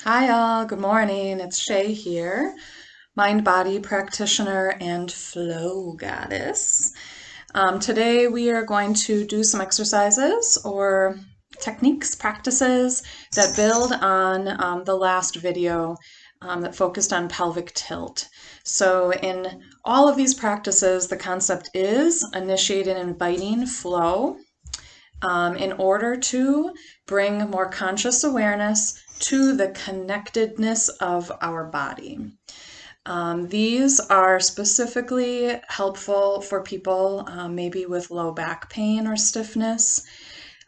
Hi all, good morning. It's Shay here, mind body practitioner and flow goddess. Today we are going to do some exercises or techniques, practices that build on the last video that focused on pelvic tilt. So in all of these practices, the concept is initiate and inviting flow in order to bring more conscious awareness to the connectedness of our body. These are specifically helpful for people maybe with low back pain or stiffness.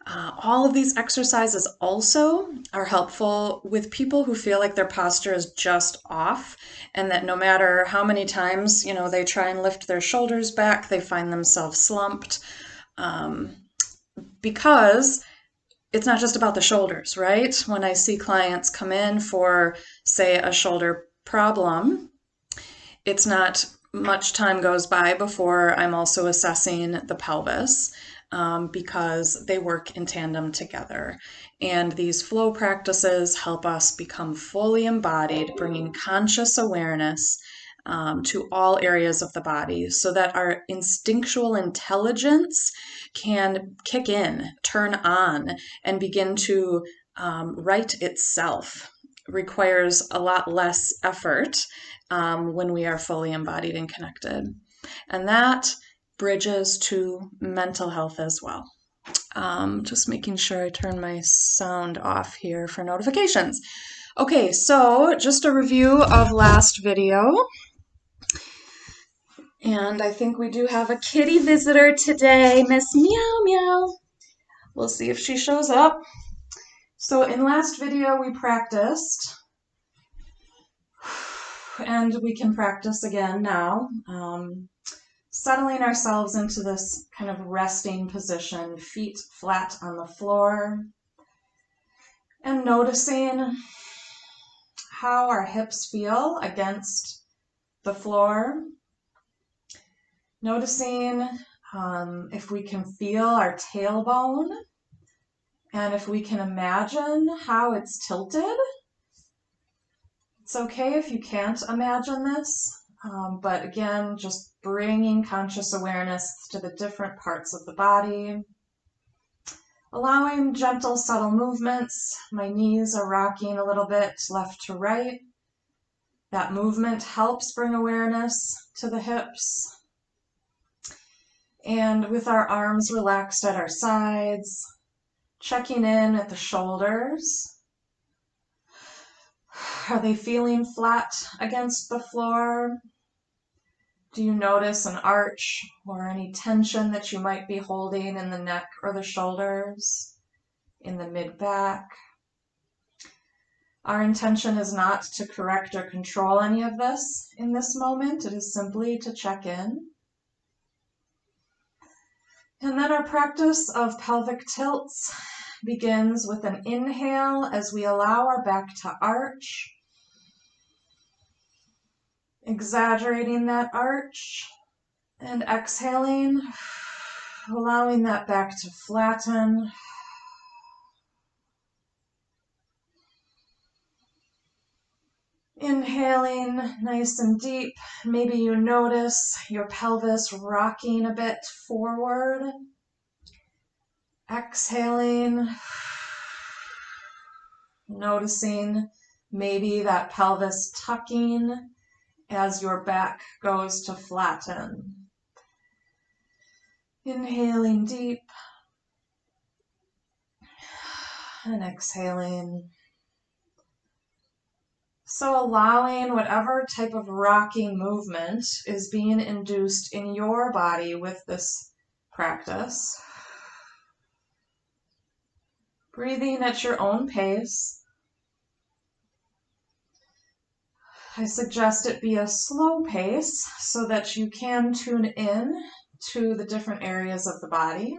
All of these exercises also are helpful with people who feel like their posture is just off and that no matter how many times, they try and lift their shoulders back, they find themselves slumped. Because it's not just about the shoulders, right? When I see clients come in for, say, a shoulder problem, it's not much time goes by before I'm also assessing the pelvis because they work in tandem together. And these flow practices help us become fully embodied, bringing conscious awareness to all areas of the body so that our instinctual intelligence can kick in, turn on, and begin to right itself. Requires a lot less effort when we are fully embodied and connected. And that bridges to mental health as well. Just making sure I turn my sound off here for notifications. Okay, so just a review of last video. And I think we do have a kitty visitor today, Miss Meow Meow. We'll see if she shows up. So in last video we practiced, and we can practice again now, settling ourselves into this kind of resting position, feet flat on the floor, and noticing how our hips feel against the floor. Noticing if we can feel our tailbone and if we can imagine how it's tilted. It's okay if you can't imagine this, but again, just bringing conscious awareness to the different parts of the body. Allowing gentle, subtle movements. My knees are rocking a little bit left to right. That movement helps bring awareness to the hips. And with our arms relaxed at our sides, checking in at the shoulders. Are they feeling flat against the floor? Do you notice an arch or any tension that you might be holding in the neck or the shoulders, in the mid-back? Our intention is not to correct or control any of this in this moment. It is simply to check in. And then our practice of pelvic tilts begins with an inhale as we allow our back to arch, exaggerating that arch, and exhaling, allowing that back to flatten. Inhaling nice and deep. Maybe you notice your pelvis rocking a bit forward. Exhaling, noticing maybe that pelvis tucking as your back goes to flatten. Inhaling deep and exhaling. So allowing whatever type of rocking movement is being induced in your body with this practice. Breathing at your own pace. I suggest it be a slow pace so that you can tune in to the different areas of the body.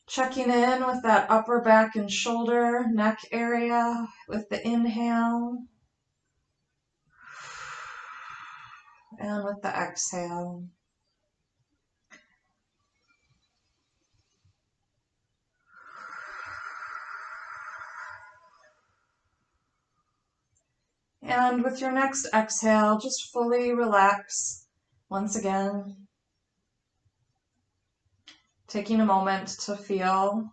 Checking in with that upper back and shoulder, neck area with the inhale and with the exhale. And with your next exhale, just fully relax once again, taking a moment to feel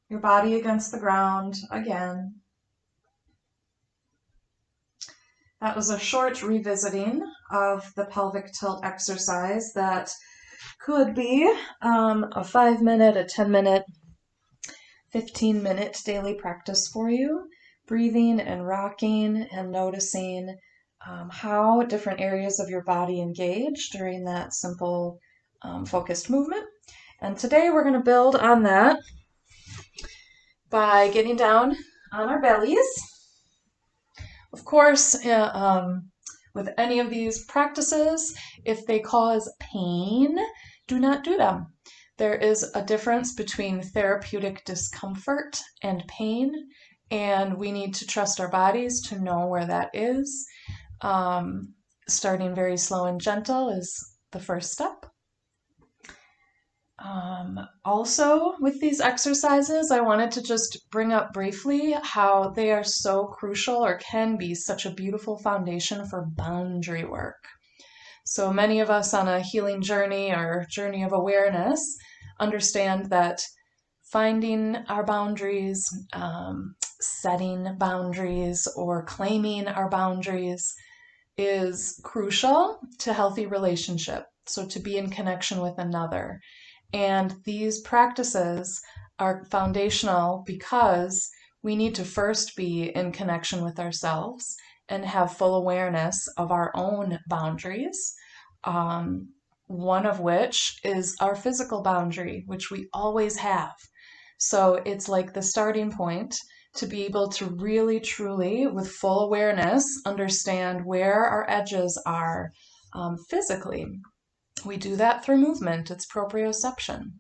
your body against the ground again. That was a short revisiting of the pelvic tilt exercise that could be a 5-minute, a 10-minute, 15-minute daily practice for you, breathing and rocking and noticing how different areas of your body engage during that simple focused movement. And today we're going to build on that by getting down on our bellies. Of course, with any of these practices, if they cause pain, do not do them. There is a difference between therapeutic discomfort and pain, and we need to trust our bodies to know where that is. Starting very slow and gentle is the first step. Also, with these exercises, I wanted to just bring up briefly how they are so crucial, or can be such a beautiful foundation for boundary work. So many of us on a healing journey or journey of awareness understand that finding our boundaries, setting boundaries, or claiming our boundaries is crucial to healthy relationship. So to be in connection with another. And these practices are foundational because we need to first be in connection with ourselves and have full awareness of our own boundaries. One of which is our physical boundary, which we always have. So it's like the starting point to be able to really, truly, with full awareness, understand where our edges are physically. We do that through movement. It's proprioception.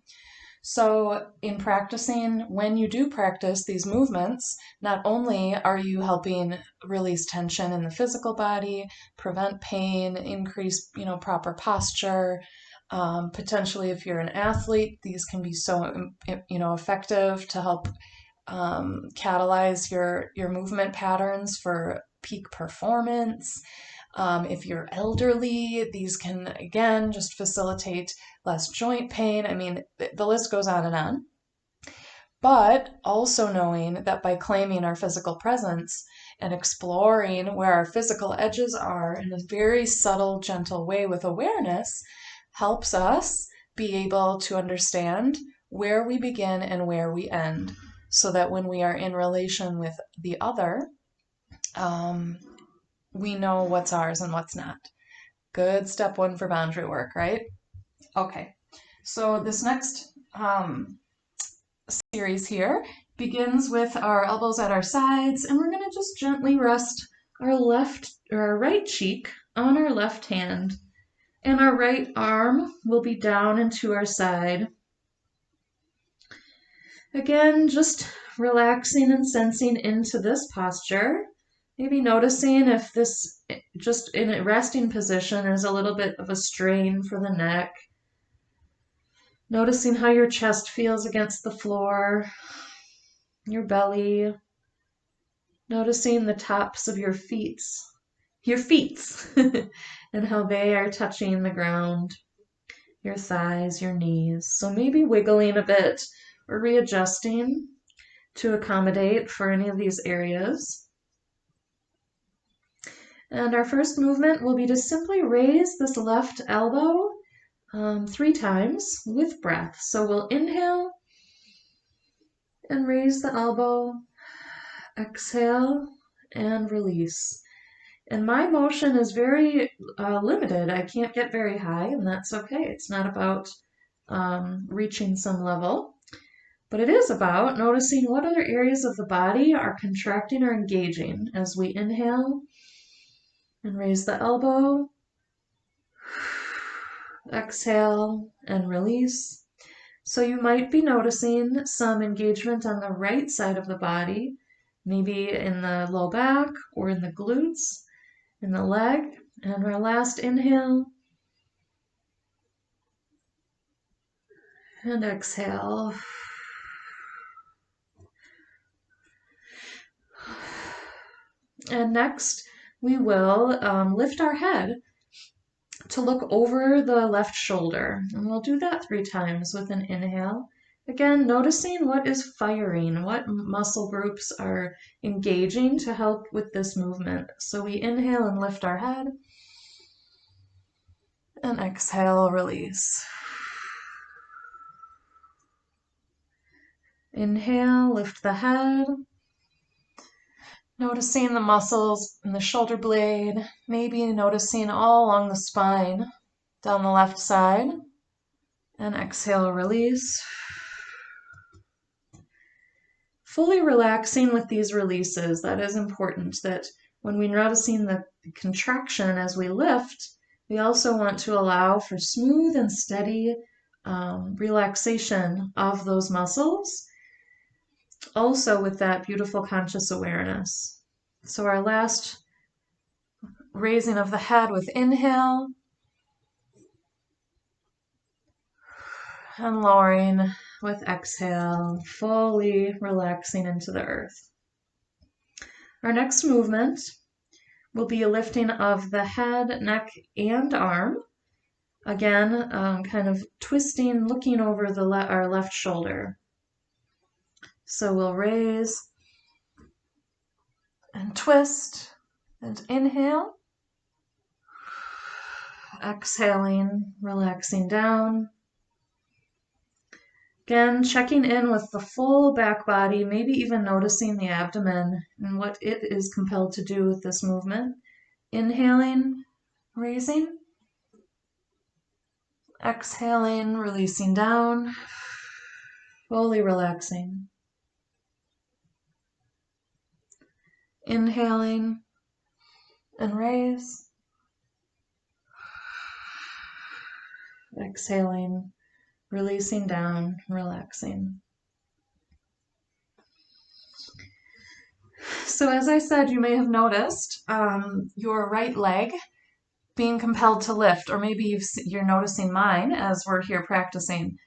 So in practicing, when you do practice these movements, not only are you helping release tension in the physical body, prevent pain, increase, proper posture. Potentially, if you're an athlete, these can be so, effective to help catalyze your movement patterns for peak performance. If you're elderly, these can, again, just facilitate less joint pain. I mean, the list goes on and on. But also knowing that by claiming our physical presence and exploring where our physical edges are in a very subtle, gentle way with awareness helps us be able to understand where we begin and where we end, so that when we are in relation with the other, we know what's ours and what's not. Good step one for boundary work, right? Okay, so this next series here begins with our elbows at our sides, and we're going to just gently rest our right cheek on our left hand, and our right arm will be down and to our side. Again, just relaxing and sensing into this posture. Maybe noticing if this, just in a resting position, is a little bit of a strain for the neck. Noticing how your chest feels against the floor, your belly. Noticing the tops of your feet, and how they are touching the ground, your thighs, your knees. So maybe wiggling a bit or readjusting to accommodate for any of these areas. And our first movement will be to simply raise this left elbow 3 times with breath. So we'll inhale and raise the elbow, exhale and release. And my motion is very limited. I can't get very high, and that's okay. It's not about reaching some level, but it is about noticing what other areas of the body are contracting or engaging as we inhale and raise the elbow, exhale and release. So you might be noticing some engagement on the right side of the body, maybe in the low back or in the glutes, in the leg. And our last inhale and exhale. And next, we will lift our head to look over the left shoulder. And we'll do that 3 times with an inhale. Again, noticing what is firing, what muscle groups are engaging to help with this movement. So we inhale and lift our head, and exhale, release. Inhale, lift the head, noticing the muscles in the shoulder blade, maybe noticing all along the spine, down the left side, and exhale, release. Fully relaxing with these releases. That is important, that when we're noticing the contraction as we lift, we also want to allow for smooth and steady relaxation of those muscles, also with that beautiful conscious awareness. So our last raising of the head with inhale, and lowering with exhale, fully relaxing into the earth. Our next movement will be a lifting of the head, neck, and arm. Again, kind of twisting, looking over our left shoulder. So we'll raise and twist and inhale. Exhaling, relaxing down. Again, checking in with the full back body, maybe even noticing the abdomen and what it is compelled to do with this movement. Inhaling, raising. Exhaling, releasing down. Fully relaxing. Inhaling and raise. Exhaling, releasing down, relaxing. So as I said, you may have noticed your right leg being compelled to lift, or maybe you're noticing mine as we're here practicing.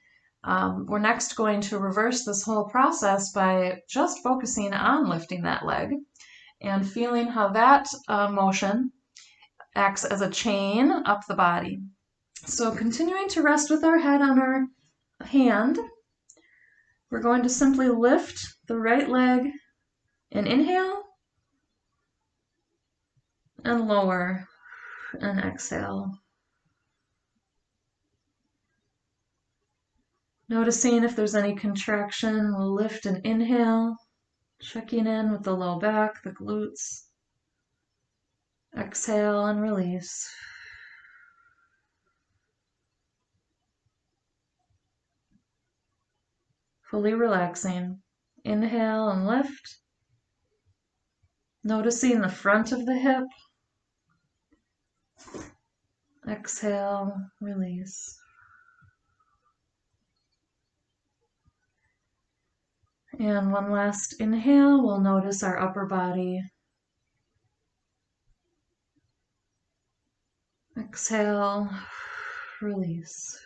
We're next going to reverse this whole process by just focusing on lifting that leg and feeling how that motion acts as a chain up the body. So continuing to rest with our head on our hand, we're going to simply lift the right leg and inhale and lower and exhale. Noticing if there's any contraction, we'll lift and inhale, checking in with the low back, the glutes. Exhale and release. Fully relaxing. Inhale and lift. Noticing the front of the hip. Exhale, release. And one last inhale, we'll notice our upper body. Exhale, release.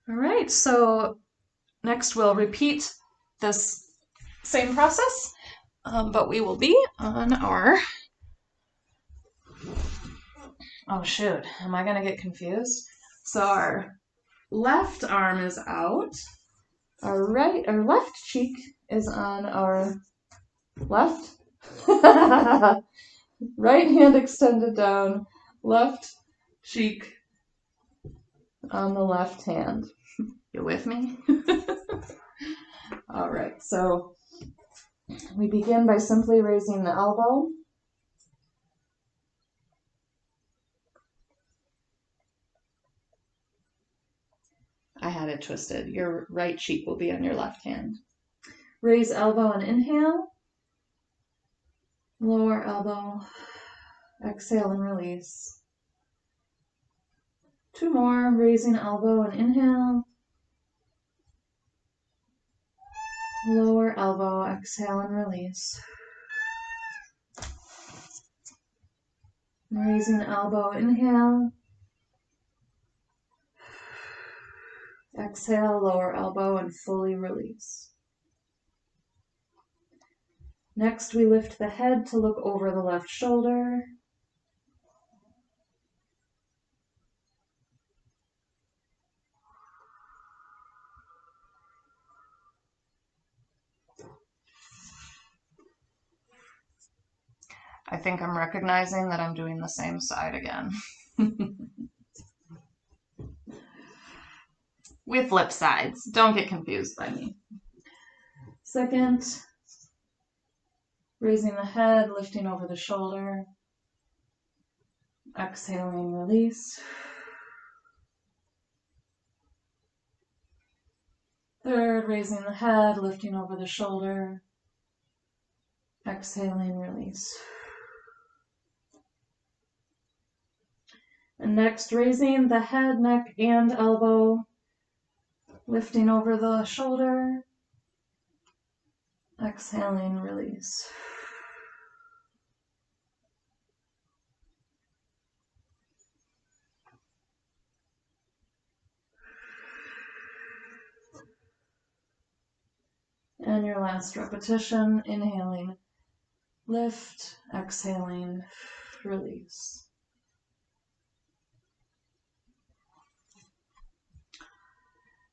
All right, so next we'll repeat this same process, but we will be on our, oh shoot, am I gonna get confused? So our left arm is out, our left cheek is on our left, right hand extended down, left cheek on the left hand. You with me? All right, so we begin by simply raising the elbow. I had it twisted. Your right cheek will be on your left hand. Raise elbow and inhale. Lower elbow. Exhale and release. 2 more. Raising elbow and inhale. Lower elbow. Exhale and release. Raising elbow, inhale. Exhale, lower elbow and fully release. Next, we lift the head to look over the left shoulder. I think I'm recognizing that I'm doing the same side again. We flip sides. Don't get confused by me. Second, raising the head, lifting over the shoulder. Exhaling, release. Third, raising the head, lifting over the shoulder. Exhaling, release. And next, raising the head, neck, and elbow, lifting over the shoulder. Exhaling, release. And your last repetition, inhaling, lift, exhaling, release.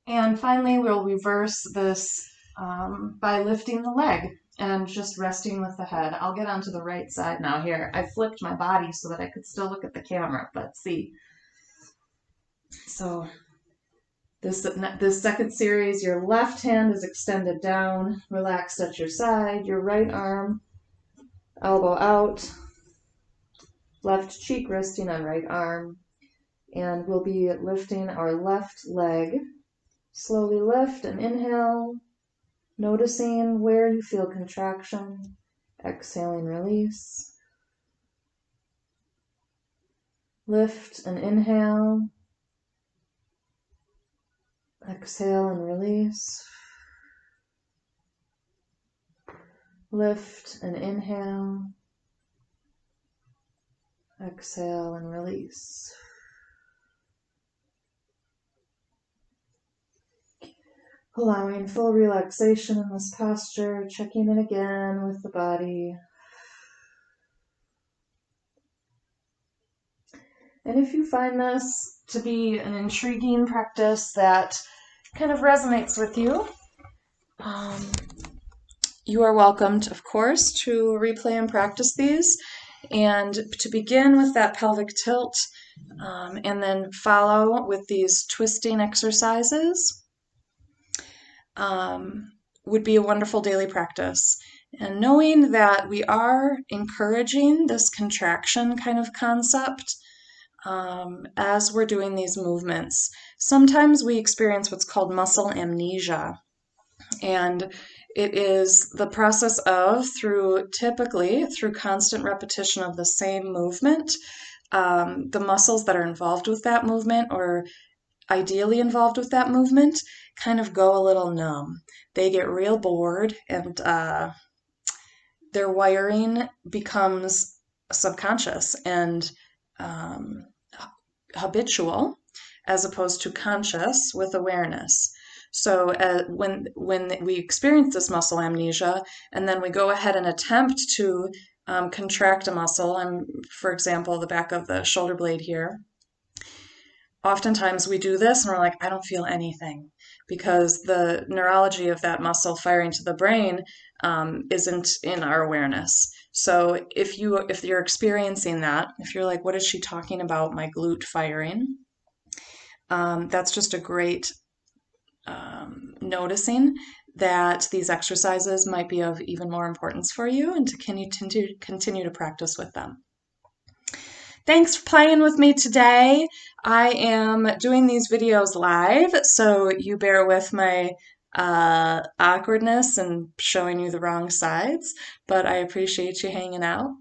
And finally, we'll reverse this by lifting the leg and just resting with the head. I'll get onto the right side now here. I flipped my body so that I could still look at the camera, but see. So this second series, your left hand is extended down, relaxed at your side, your right arm, elbow out, left cheek resting on right arm, and we'll be lifting our left leg. Slowly lift and inhale, noticing where you feel contraction. Exhaling, release. Lift and inhale. Exhale and release. Lift and inhale. Exhale and release. Allowing full relaxation in this posture, checking in again with the body. And if you find this to be an intriguing practice that kind of resonates with you, you are welcome, of course, to replay and practice these. And to begin with that pelvic tilt, and then follow with these twisting exercises. Would be a wonderful daily practice. And knowing that we are encouraging this contraction kind of concept as we're doing these movements. Sometimes we experience what's called muscle amnesia. And it is the process of, typically through constant repetition of the same movement, the muscles that are involved with that movement or ideally involved with that movement kind of go a little numb. They get real bored and their wiring becomes subconscious and habitual as opposed to conscious with awareness. So when we experience this muscle amnesia and then we go ahead and attempt to contract a muscle, for example, the back of the shoulder blade here, oftentimes we do this and we're like, I don't feel anything, because the neurology of that muscle firing to the brain isn't in our awareness. So if you're experiencing that, if you're like, what is she talking about, my glute firing? That's just a great noticing that these exercises might be of even more importance for you, and to continue to practice with them. Thanks for playing with me today. I am doing these videos live, so you bear with my awkwardness and showing you the wrong sides, but I appreciate you hanging out.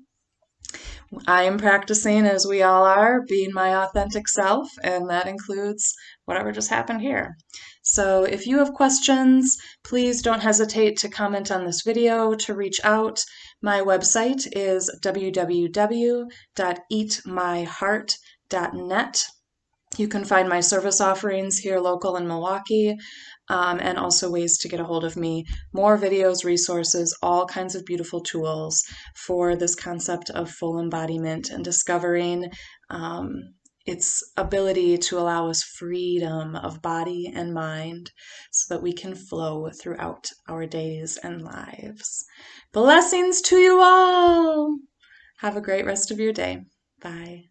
I am practicing, as we all are, being my authentic self, and that includes whatever just happened here. So if you have questions, please don't hesitate to comment on this video, to reach out. My website is www.eatmyheart.net. You can find my service offerings here local in Milwaukee, and also ways to get a hold of me. More videos, resources, all kinds of beautiful tools for this concept of full embodiment and discovering its ability to allow us freedom of body and mind so that we can flow throughout our days and lives. Blessings to you all! Have a great rest of your day. Bye.